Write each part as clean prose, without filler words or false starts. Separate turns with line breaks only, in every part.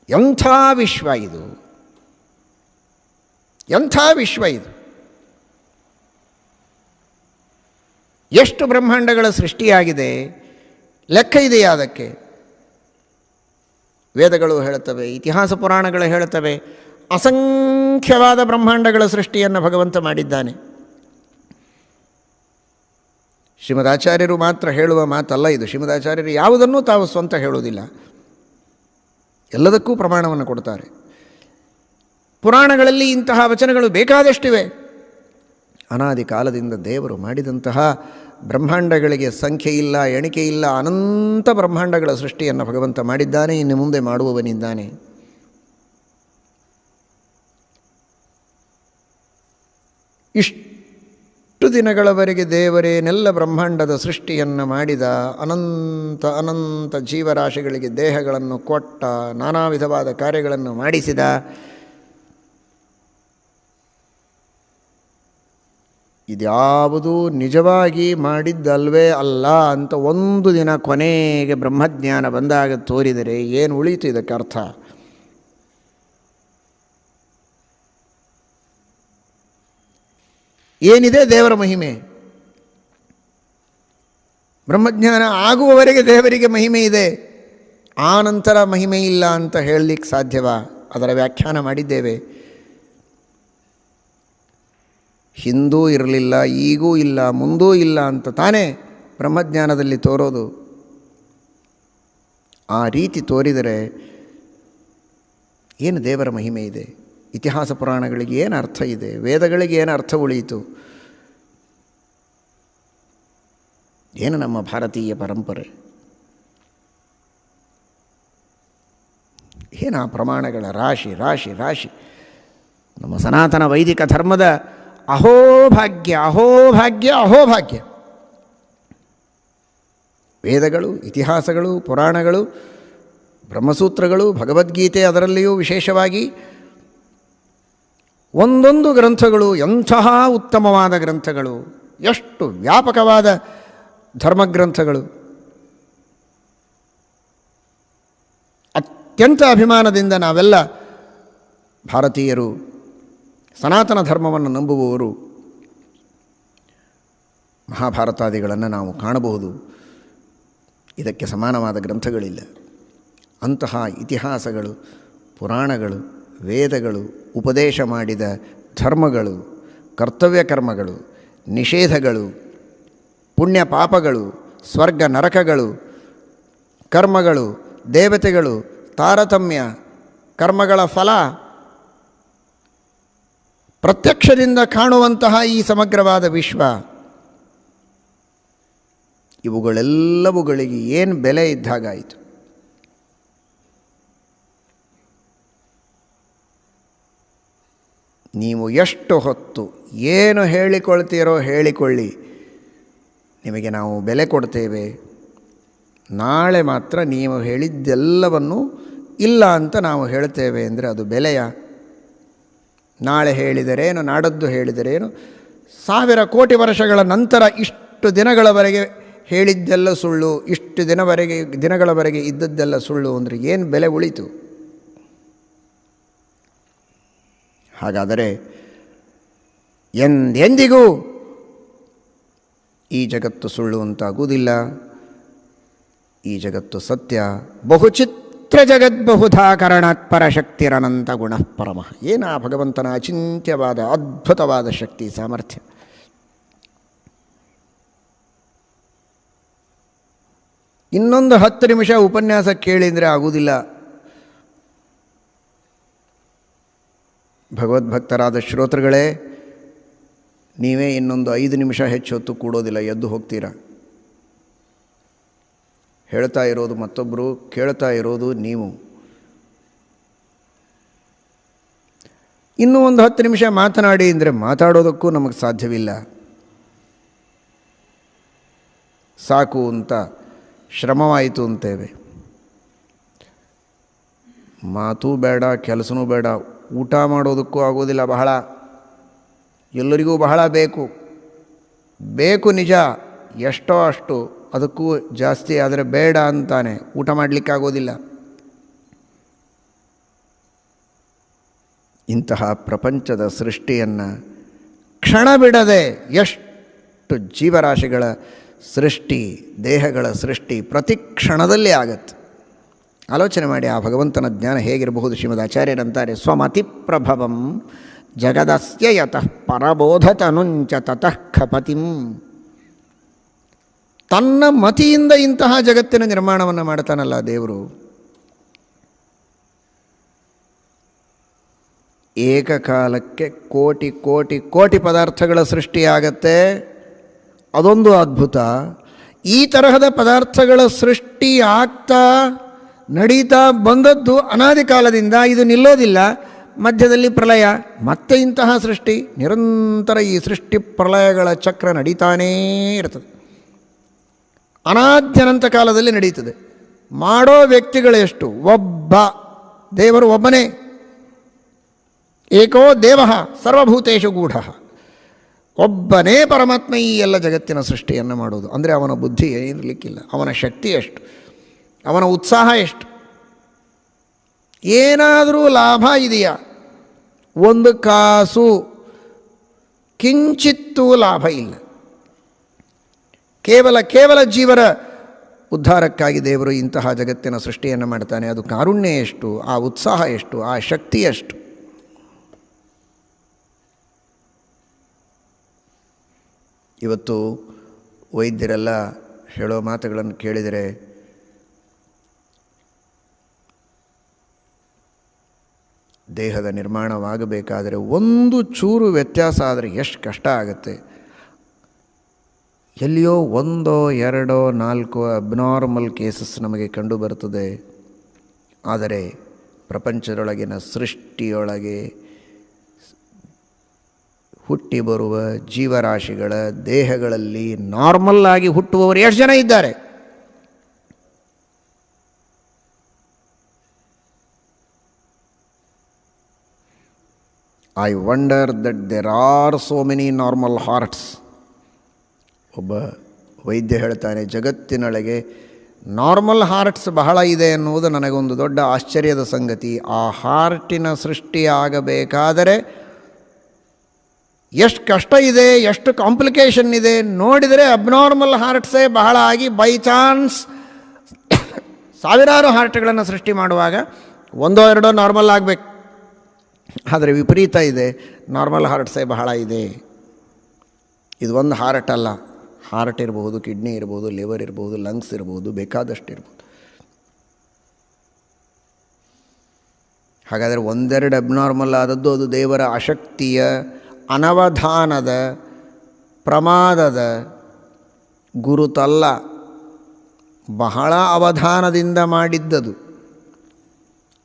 ಎಂಥ ವಿಶ್ವ ಇದು, ಎಂಥ ವಿಶ್ವ ಇದು! ಎಷ್ಟು ಬ್ರಹ್ಮಾಂಡಗಳ ಸೃಷ್ಟಿಯಾಗಿದೆ, ಲೆಕ್ಕ ಇದೆಯಾ ಅದಕ್ಕೆ? ವೇದಗಳು ಹೇಳುತ್ತವೆ, ಇತಿಹಾಸ ಪುರಾಣಗಳು ಹೇಳುತ್ತವೆ, ಅಸಂಖ್ಯವಾದ ಬ್ರಹ್ಮಾಂಡಗಳ ಸೃಷ್ಟಿಯನ್ನು ಭಗವಂತ ಮಾಡಿದ್ದಾನೆ. ಶ್ರೀಮದಾಚಾರ್ಯರು ಮಾತ್ರ ಹೇಳುವ ಮಾತಲ್ಲ ಇದು. ಶ್ರೀಮದಾಚಾರ್ಯರು ಯಾವುದನ್ನೂ ತಾವು ಸ್ವಂತ ಹೇಳುವುದಿಲ್ಲ, ಎಲ್ಲದಕ್ಕೂ ಪ್ರಮಾಣವನ್ನು ಕೊಡ್ತಾರೆ. ಪುರಾಣಗಳಲ್ಲಿ ಇಂತಹ ವಚನಗಳು ಬೇಕಾದಷ್ಟಿವೆ. ಅನಾದಿ ಕಾಲದಿಂದ ದೇವರು ಮಾಡಿದಂತಹ ಬ್ರಹ್ಮಾಂಡಗಳಿಗೆ ಸಂಖ್ಯೆ ಇಲ್ಲ, ಎಣಿಕೆ ಇಲ್ಲ. ಅನಂತ ಬ್ರಹ್ಮಾಂಡಗಳ ಸೃಷ್ಟಿಯನ್ನು ಭಗವಂತ ಮಾಡಿದ್ದಾನೆ, ಇನ್ನು ಮುಂದೆ ಮಾಡುವವನಿದ್ದಾನೆ. ಇಷ್ಟು ದಿನಗಳವರೆಗೆ ದೇವರೇನೆಲ್ಲ ಬ್ರಹ್ಮಾಂಡದ ಸೃಷ್ಟಿಯನ್ನು ಮಾಡಿದ, ಅನಂತ ಅನಂತ ಜೀವರಾಶಿಗಳಿಗೆ ದೇಹಗಳನ್ನು ಕೊಟ್ಟ, ನಾನಾ ವಿಧವಾದ ಕಾರ್ಯಗಳನ್ನು ಮಾಡಿಸಿದ. ಇದ್ಯಾವುದೂ ನಿಜವಾಗಿ ಮಾಡಿದ್ದಲ್ವೇ ಅಲ್ಲ ಅಂತ ಒಂದು ದಿನ ಕೊನೆಗೆ ಬ್ರಹ್ಮಜ್ಞಾನ ಬಂದಾಗ ತೋರಿದರೆ ಏನು ಉಳೀತು ಇದಕ್ಕೆ ಅರ್ಥ? ಏನಿದೆ ದೇವರ ಮಹಿಮೆ? ಬ್ರಹ್ಮಜ್ಞಾನ ಆಗುವವರೆಗೆ ದೇವರಿಗೆ ಮಹಿಮೆ ಇದೆ, ಆ ನಂತರ ಮಹಿಮೆ ಇಲ್ಲ ಅಂತ ಹೇಳಲಿಕ್ಕೆ ಸಾಧ್ಯವಾ? ಅದರ ವ್ಯಾಖ್ಯಾನ ಮಾಡಿದ್ದೇವೆ. ಹಿಂದೂ ಇರಲಿಲ್ಲ, ಈಗೂ ಇಲ್ಲ, ಮುಂದೂ ಇಲ್ಲ ಅಂತ ತಾನೇ ಬ್ರಹ್ಮಜ್ಞಾನದಲ್ಲಿ ತೋರೋದು. ಆ ರೀತಿ ತೋರಿದರೆ ಏನು ದೇವರ ಮಹಿಮೆ ಇದೆ? ಇತಿಹಾಸ ಪುರಾಣಗಳಿಗೆ ಏನು ಅರ್ಥ ಇದೆ? ವೇದಗಳಿಗೆ ಏನು ಅರ್ಥ ಉಳಿಯಿತು? ಏನು ನಮ್ಮ ಭಾರತೀಯ ಪರಂಪರೆ? ಏನು ಆ ಪ್ರಮಾಣಗಳ ರಾಶಿ ರಾಶಿ ರಾಶಿ! ನಮ್ಮ ಸನಾತನ ವೈದಿಕ ಧರ್ಮದ ಅಹೋಭಾಗ್ಯ ಅಹೋಭಾಗ್ಯ ಅಹೋಭಾಗ್ಯ! ವೇದಗಳು, ಇತಿಹಾಸಗಳು, ಪುರಾಣಗಳು, ಬ್ರಹ್ಮಸೂತ್ರಗಳು, ಭಗವದ್ಗೀತೆ, ಅದರಲ್ಲಿಯೂ ವಿಶೇಷವಾಗಿ ಒಂದೊಂದು ಗ್ರಂಥಗಳು ಎಂತಹ ಉತ್ತಮವಾದ ಗ್ರಂಥಗಳು, ಎಷ್ಟು ವ್ಯಾಪಕವಾದ ಧರ್ಮಗ್ರಂಥಗಳು! ಅತ್ಯಂತ ಅಭಿಮಾನದಿಂದ ನಾವೆಲ್ಲ ಭಾರತೀಯರು, ಸನಾತನ ಧರ್ಮವನ್ನು ನಂಬುವವರು ಮಹಾಭಾರತಾದಿಗಳನ್ನು ನಾವು ಕಾಣಬಹುದು. ಇದಕ್ಕೆ ಸಮಾನವಾದ ಗ್ರಂಥಗಳಿಲ್ಲ. ಅಂತಹ ಇತಿಹಾಸಗಳು, ಪುರಾಣಗಳು, ವೇದಗಳು, ಉಪದೇಶ ಮಾಡಿದ ಧರ್ಮಗಳು, ಕರ್ತವ್ಯ ಕರ್ಮಗಳು, ನಿಷೇಧಗಳು, ಪುಣ್ಯ ಪಾಪಗಳು, ಸ್ವರ್ಗ ನರಕಗಳು, ಕರ್ಮಗಳು, ದೇವತೆಗಳು, ತಾರತಮ್ಯ, ಕರ್ಮಗಳ ಫಲ, ಪ್ರತ್ಯಕ್ಷದಿಂದ ಕಾಣುವಂತಹ ಈ ಸಮಗ್ರವಾದ ವಿಶ್ವ, ಇವುಗಳೆಲ್ಲವುಗಳಿಗೆ ಏನು ಬೆಲೆ ಇದ್ದಾಗಾಯಿತು? ನೀವು ಎಷ್ಟು ಹೊತ್ತು ಏನು ಹೇಳಿಕೊಳ್ತೀರೋ ಹೇಳಿಕೊಳ್ಳಿ, ನಿಮಗೆ ನಾವು ಬೆಲೆ ಕೊಡ್ತೇವೆ. ನಾಳೆ ಮಾತ್ರ ನೀವು ಹೇಳಿದ್ದೆಲ್ಲವನ್ನೂ ಇಲ್ಲ ಅಂತ ನಾವು ಹೇಳ್ತೇವೆ ಅಂದರೆ ಅದು ಬೆಲೆಯ? ನಾಳೆ ಹೇಳಿದರೇನು, ನಾಡದ್ದು ಹೇಳಿದರೇನು, 1000 ಕೋಟಿ ವರ್ಷಗಳ ನಂತರ ಇಷ್ಟು ದಿನಗಳವರೆಗೆ ಹೇಳಿದ್ದೆಲ್ಲ ಸುಳ್ಳು, ಇಷ್ಟು ದಿನಗಳವರೆಗೆ ಇದ್ದದ್ದೆಲ್ಲ ಸುಳ್ಳು ಅಂದರೆ ಏನು ಬೆಲೆ ಉಳಿತು? ಹಾಗಾದರೆ ಎಂದೆಂದಿಗೂ ಈ ಜಗತ್ತು ಸುಳ್ಳು ಅಂತಾಗುವುದಿಲ್ಲ. ಈ ಜಗತ್ತು ಸತ್ಯ. ಬಹುಚಿತ್ರ ಜಗದ್ಬಹುಧಾ ಕರಣಾತ್ ಪರಶಕ್ತಿರನಂತ ಗುಣಃ ಪರಮಃ. ಏನು ಆ ಭಗವಂತನ ಅಚಿಂತ್ಯವಾದ ಅದ್ಭುತವಾದ ಶಕ್ತಿ ಸಾಮರ್ಥ್ಯ! ಇನ್ನೊಂದು 10 ನಿಮಿಷ ಉಪನ್ಯಾಸ ಕೇಳಿದರೆ ಆಗುವುದಿಲ್ಲ. ಭಗವದ್ಭಕ್ತರಾದ ಶ್ರೋತೃಗಳೇ, ನೀವೇ ಇನ್ನೊಂದು 5 ನಿಮಿಷ ಹೆಚ್ಚು ಹೊತ್ತು ಕೂಡೋದಿಲ್ಲ, ಎದ್ದು ಹೋಗ್ತೀರಾ. ಹೇಳ್ತಾ ಇರೋದು ಮತ್ತೊಬ್ಬರು, ಕೇಳ್ತಾ ಇರೋದು ನೀವು. ಇನ್ನೂ ಒಂದು 10 ನಿಮಿಷ ಮಾತನಾಡಿ ಅಂದರೆ ಮಾತಾಡೋದಕ್ಕೂ ನಮಗೆ ಸಾಧ್ಯವಿಲ್ಲ. ಸಾಕು ಅಂತ ಶ್ರಮವಾಯಿತು ಅಂತೇವೆ. ಮಾತೂ ಬೇಡ, ಕೆಲಸನೂ ಬೇಡ, ಊಟ ಮಾಡೋದಕ್ಕೂ ಆಗೋದಿಲ್ಲ. ಬಹಳ ಎಲ್ಲರಿಗೂ ಬಹಳ ಬೇಕು ನಿಜ, ಎಷ್ಟೋ ಅಷ್ಟು, ಅದಕ್ಕೂ ಜಾಸ್ತಿ ಆದರೆ ಬೇಡ ಅಂತಾನೆ, ಊಟ ಮಾಡಲಿಕ್ಕಾಗೋದಿಲ್ಲ. ಇಂತಹ ಪ್ರಪಂಚದ ಸೃಷ್ಟಿಯನ್ನು ಕ್ಷಣ ಬಿಡದೆ ಎಷ್ಟು ಜೀವರಾಶಿಗಳ ಸೃಷ್ಟಿ, ದೇಹಗಳ ಸೃಷ್ಟಿ ಪ್ರತಿ ಕ್ಷಣದಲ್ಲಿ ಆಗತ್ತೆ. ಆಲೋಚನೆ ಮಾಡಿ ಆ ಭಗವಂತನ ಜ್ಞಾನ ಹೇಗಿರಬಹುದು. ಶ್ರೀಮದ್ ಆಚಾರ್ಯರಂತಾರೆ, ಸ್ವಮತಿ ಪ್ರಭವಂ ಜಗದಸ್ಯ ಯತಃ ಪರಬೋಧತನುಂಚ ತತಃ ಖಪತಿಂ. ತನ್ನ ಮತಿಯಿಂದ ಇಂತಹ ಜಗತ್ತಿನ ನಿರ್ಮಾಣವನ್ನು ಮಾಡ್ತಾನಲ್ಲ ದೇವರು. ಏಕಕಾಲಕ್ಕೆ ಕೋಟಿ ಕೋಟಿ ಕೋಟಿ ಪದಾರ್ಥಗಳ ಸೃಷ್ಟಿಯಾಗತ್ತೆ. ಅದೊಂದು ಅದ್ಭುತ. ಈ ತರಹದ ಪದಾರ್ಥಗಳ ಸೃಷ್ಟಿ ಆಗ್ತಾ ನಡೀತಾ ಬಂದದ್ದು ಅನಾದಿ ಕಾಲದಿಂದ. ಇದು ನಿಲ್ಲೋದಿಲ್ಲ. ಮಧ್ಯದಲ್ಲಿ ಪ್ರಳಯ, ಮತ್ತೆ ಇಂತಹ ಸೃಷ್ಟಿ. ನಿರಂತರ ಈ ಸೃಷ್ಟಿ ಪ್ರಳಯಗಳ ಚಕ್ರ ನಡೀತಾನೇ ಇರ್ತದೆ. ಅನಾದ್ಯನಂತ ಕಾಲದಲ್ಲಿ ನಡೀತದೆ. ಮಾಡೋ ವ್ಯಕ್ತಿಗಳೆಷ್ಟು? ಒಬ್ಬ ದೇವರು ಒಬ್ಬನೇ. ಏಕೋ ದೇವ ಸರ್ವಭೂತೇಷು ಗೂಢ. ಒಬ್ಬನೇ ಪರಮಾತ್ಮ ಈ ಎಲ್ಲ ಜಗತ್ತಿನ ಸೃಷ್ಟಿಯನ್ನು ಮಾಡೋದು. ಅಂದರೆ ಅವನ ಬುದ್ಧಿ ಏನಿರಲಿಕ್ಕಿಲ್ಲ. ಅವನ ಶಕ್ತಿ ಎಷ್ಟು, ಅವನ ಉತ್ಸಾಹ ಎಷ್ಟು. ಏನಾದರೂ ಲಾಭ ಇದೆಯಾ? ಒಂದು ಕಾಸು ಕಿಂಚಿತ್ತೂ ಲಾಭ ಇಲ್ಲ. ಕೇವಲ ಜೀವರ ಉದ್ಧಾರಕ್ಕಾಗಿ ದೇವರು ಇಂತಹ ಜಗತ್ತಿನ ಸೃಷ್ಟಿಯನ್ನು ಮಾಡ್ತಾನೆ. ಅದು ಕಾರುಣ್ಯ ಎಷ್ಟು, ಆ ಉತ್ಸಾಹ ಎಷ್ಟು, ಆ ಶಕ್ತಿ ಎಷ್ಟು. ಇವತ್ತು ವೈದ್ಯರೆಲ್ಲ ಹೇಳೋ ಮಾತುಗಳನ್ನು ಕೇಳಿದರೆ ದೇಹದ ನಿರ್ಮಾಣವಾಗಬೇಕಾದರೆ ಒಂದು ಚೂರು ವ್ಯತ್ಯಾಸ ಆದರೆ ಎಷ್ಟು ಕಷ್ಟ ಆಗುತ್ತೆ. ಎಲ್ಲಿಯೋ 1, 2, 4 ಅಬ್ನಾರ್ಮಲ್ ಕೇಸಸ್ ನಮಗೆ ಕಂಡು ಬರ್ತದೆ. ಆದರೆ ಪ್ರಪಂಚದೊಳಗಿನ ಸೃಷ್ಟಿಯೊಳಗೆ ಹುಟ್ಟಿ ಬರುವ ಜೀವರಾಶಿಗಳ ದೇಹಗಳಲ್ಲಿ ನಾರ್ಮಲ್ ಆಗಿ ಹುಟ್ಟುವವರು ಎಷ್ಟು ಜನ ಇದ್ದಾರೆ? I wonder that there are so many normal hearts. ಒಬ್ಬ ವೈದ್ಯ ಹೇಳ್ತಾನೆ, ಜಗತ್ತಿನೊಳಗೆ ನಾರ್ಮಲ್ ಹಾರ್ಟ್ಸ್ ಬಹಳ ಇದೆ ಎನ್ನುವುದು ನನಗೊಂದು ದೊಡ್ಡ ಆಶ್ಚರ್ಯದ ಸಂಗತಿ. ಆ ಹಾರ್ಟಿನ ಸೃಷ್ಟಿಯಾಗಬೇಕಾದರೆ ಎಷ್ಟು ಕಷ್ಟ ಇದೆ, ಎಷ್ಟು ಕಾಂಪ್ಲಿಕೇಶನ್ ಇದೆ ನೋಡಿದರೆ ಅಬ್ನಾರ್ಮಲ್ ಹಾರ್ಟ್ಸೇ ಬಹಳ ಆಗಿ ಬೈ ಚಾನ್ಸ್ ಸಾವಿರಾರು ಹಾರ್ಟ್ಗಳನ್ನು ಸೃಷ್ಟಿ ಮಾಡುವಾಗ 1, 2 ನಾರ್ಮಲ್ ಆಗಬೇಕು. ಆದರೆ ವಿಪರೀತ ಇದೆ, ನಾರ್ಮಲ್ ಹಾರ್ಟ್ಸೇ ಬಹಳ ಇದೆ. ಇದು ಒಂದು ಹಾರ್ಟ್ ಅಲ್ಲ. ಹಾರ್ಟ್ ಇರ್ಬೋದು, ಕಿಡ್ನಿ ಇರ್ಬೋದು, ಲಿವರ್ ಇರ್ಬೋದು, ಲಂಗ್ಸ್ ಇರ್ಬೋದು, ಬೇಕಾದಷ್ಟು ಇರ್ಬೋದು. ಹಾಗಾದರೆ 1, 2 ಅಬ್ನಾರ್ಮಲ್ ಆದದ್ದು ಅದು ದೇವರ ಅಶಕ್ತಿಯ, ಅನವಧಾನದ, ಪ್ರಮಾದದ ಗುರುತಲ್ಲ. ಬಹಳ ಅವಧಾನದಿಂದ ಮಾಡಿದ್ದದು.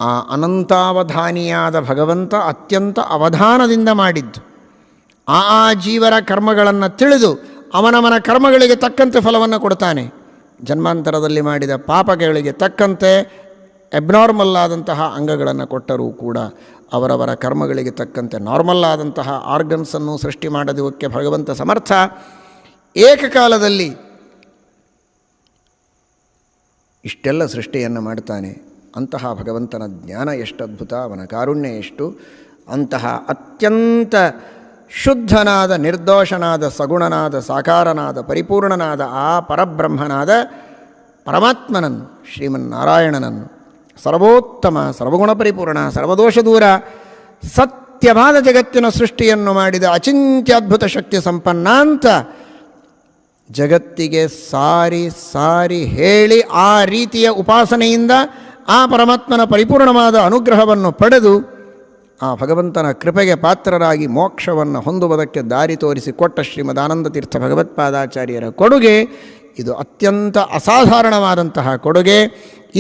ಆ ಅನಂತಾವಧಾನಿಯಾದ ಭಗವಂತ ಅತ್ಯಂತ ಅವಧಾನದಿಂದ ಮಾಡಿದ್ದು. ಆ ಜೀವರ ಕರ್ಮಗಳನ್ನು ತಿಳಿದು ಅವನವನ ಕರ್ಮಗಳಿಗೆ ತಕ್ಕಂತೆ ಫಲವನ್ನು ಕೊಡ್ತಾನೆ. ಜನ್ಮಾಂತರದಲ್ಲಿ ಮಾಡಿದ ಪಾಪಗಳಿಗೆ ತಕ್ಕಂತೆ ಎಬ್ನಾರ್ಮಲ್ ಆದಂತಹ ಅಂಗಗಳನ್ನು ಕೊಟ್ಟರೂ ಕೂಡ ಅವರವರ ಕರ್ಮಗಳಿಗೆ ತಕ್ಕಂತೆ ನಾರ್ಮಲ್ ಆದಂತಹ ಆರ್ಗನ್ಸನ್ನು ಸೃಷ್ಟಿ ಮಾಡೋದಕ್ಕೆ ಭಗವಂತ ಸಮರ್ಥ. ಏಕಕಾಲದಲ್ಲಿ ಇಷ್ಟೆಲ್ಲ ಸೃಷ್ಟಿಯನ್ನು ಮಾಡ್ತಾನೆ. ಅಂತಹ ಭಗವಂತನ ಜ್ಞಾನ ಎಷ್ಟು ಅದ್ಭುತ, ಅವನ ಕಾರುಣ್ಯ ಎಷ್ಟು. ಅಂತಹ ಅತ್ಯಂತ ಶುದ್ಧನಾದ, ನಿರ್ದೋಷನಾದ, ಸಗುಣನಾದ, ಸಾಕಾರನಾದ, ಪರಿಪೂರ್ಣನಾದ ಆ ಪರಬ್ರಹ್ಮನಾದ ಪರಮಾತ್ಮನನ್ನು, ಶ್ರೀಮನ್ನಾರಾಯಣನನ್ನು, ಸರ್ವೋತ್ತಮ, ಸರ್ವಗುಣ ಪರಿಪೂರ್ಣ, ಸರ್ವದೋಷ ದೂರ, ಸತ್ಯವಾದ ಜಗತ್ತಿನ ಸೃಷ್ಟಿಯನ್ನು ಮಾಡಿದ ಅಚಿಂತ್ಯದ್ಭುತ ಶಕ್ತಿ ಸಂಪನ್ನ ಅಂತ ಜಗತ್ತಿಗೆ ಸಾರಿ ಸಾರಿ ಹೇಳಿ ಆ ರೀತಿಯ ಉಪಾಸನೆಯಿಂದ ಆ ಪರಮಾತ್ಮನ ಪರಿಪೂರ್ಣವಾದ ಅನುಗ್ರಹವನ್ನು ಪಡೆದು ಆ ಭಗವಂತನ ಕೃಪೆಗೆ ಪಾತ್ರರಾಗಿ ಮೋಕ್ಷವನ್ನು ಹೊಂದುವುದಕ್ಕೆ ದಾರಿ ತೋರಿಸಿಕೊಟ್ಟ ಶ್ರೀಮದಾನಂದ ತೀರ್ಥ ಭಗವತ್ಪಾದಾಚಾರ್ಯರ ಕೊಡುಗೆ ಇದು ಅತ್ಯಂತ ಅಸಾಧಾರಣವಾದಂತಹ ಕೊಡುಗೆ.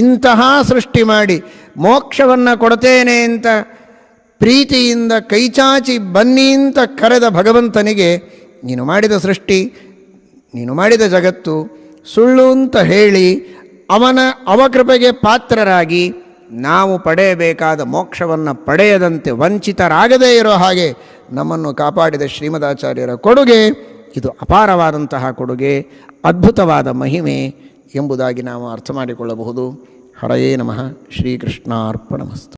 ಇಂತಹ ಸೃಷ್ಟಿ ಮಾಡಿ ಮೋಕ್ಷವನ್ನು ಕೊಡ್ತೇನೆ ಅಂತ ಪ್ರೀತಿಯಿಂದ ಕೈಚಾಚಿ ಬನ್ನಿ ಅಂತ ಕರೆದ ಭಗವಂತನಿಗೆ ನೀನು ಮಾಡಿದ ಸೃಷ್ಟಿ, ನೀನು ಮಾಡಿದ ಜಗತ್ತು ಸುಳ್ಳು ಅಂತ ಹೇಳಿ ಅವನ ಅವಕೃಪೆಗೆ ಪಾತ್ರರಾಗಿ ನಾವು ಪಡೆಯಬೇಕಾದ ಮೋಕ್ಷವನ್ನು ಪಡೆಯದಂತೆ ವಂಚಿತರಾಗದೇ ಇರೋ ಹಾಗೆ ನಮ್ಮನ್ನು ಕಾಪಾಡಿದ ಶ್ರೀಮದಾಚಾರ್ಯರ ಕೊಡುಗೆ ಇದು ಅಪಾರವಾದಂತಹ ಕೊಡುಗೆ, ಅದ್ಭುತವಾದ ಮಹಿಮೆ ಎಂಬುದಾಗಿ ನಾವು ಅರ್ಥ ಮಾಡಿಕೊಳ್ಳಬಹುದು. ಹರಯೇ ನಮಃ. ಶ್ರೀಕೃಷ್ಣಾರ್ಪಣಮಸ್ತು.